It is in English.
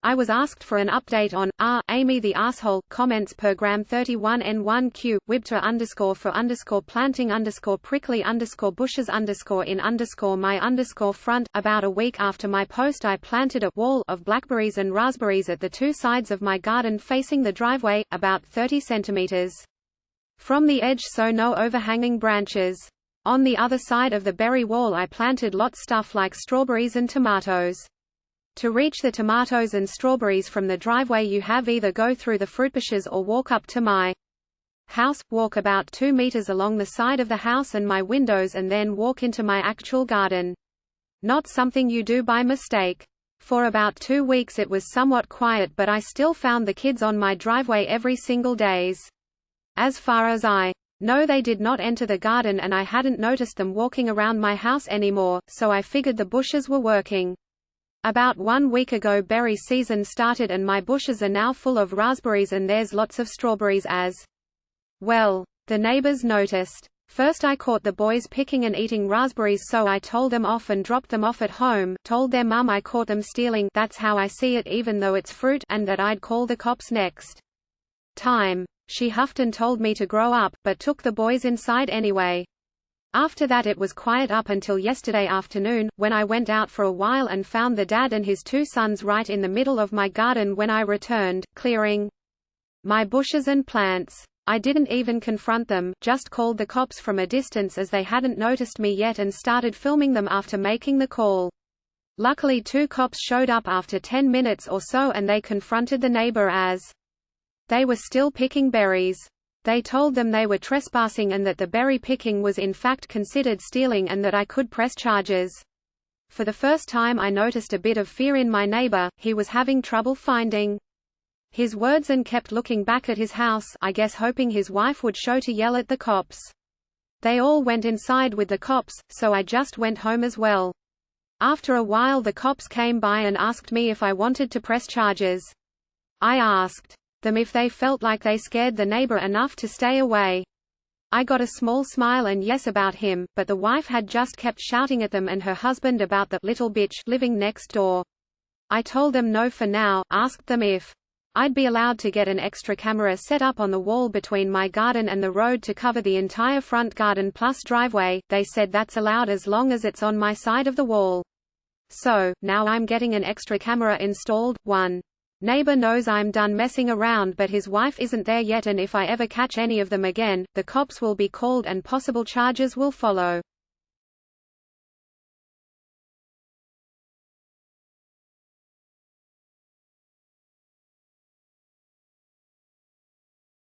I was asked for an update on AmItheAsshole comments per gram 31N1Q, WIBTA for planting prickly bushes in my front. About a week after my post, I planted a wall of blackberries and raspberries at the two sides of my garden facing the driveway, about 30 centimeters from the edge, so no overhanging branches. On the other side of the berry wall I planted lots stuff like strawberries and tomatoes. To reach the tomatoes and strawberries from the driveway you have either go through the fruit bushes or walk up to my house, walk about 2 meters along the side of the house and my windows and then walk into my actual garden. Not something you do by mistake. For about 2 weeks it was somewhat quiet, but I still found the kids on my driveway every single days. As far as I know, they did not enter the garden and I hadn't noticed them walking around my house anymore, so I figured the bushes were working. About 1 week ago berry season started and my bushes are now full of raspberries and there's lots of strawberries as well. The neighbors noticed. First I caught the boys picking and eating raspberries, so I told them off and dropped them off at home, told their mum I caught them stealing, that's how I see it even though it's fruit, and that I'd call the cops next time. She huffed and told me to grow up, but took the boys inside anyway. After that it was quiet up until yesterday afternoon, when I went out for a while and found the dad and his 2 sons right in the middle of my garden when I returned, clearing my bushes and plants. I didn't even confront them, just called the cops from a distance as they hadn't noticed me yet and started filming them after making the call. Luckily 2 cops showed up after 10 minutes or so and they confronted the neighbor as they were still picking berries. They told them they were trespassing and that the berry picking was in fact considered stealing and that I could press charges. For the first time I noticed a bit of fear in my neighbor. He was having trouble finding his words and kept looking back at his house, I guess hoping his wife would show to yell at the cops. They all went inside with the cops, so I just went home as well. After a while the cops came by and asked me if I wanted to press charges. I asked them if they felt like they scared the neighbor enough to stay away. I got a small smile and yes about him, but the wife had just kept shouting at them and her husband about the little bitch living next door. I told them no for now, asked them if I'd be allowed to get an extra camera set up on the wall between my garden and the road to cover the entire front garden plus driveway. They said that's allowed as long as it's on my side of the wall. So, now I'm getting an extra camera installed. One neighbor knows I'm done messing around, but his wife isn't there yet, and if I ever catch any of them again, the cops will be called and possible charges will follow.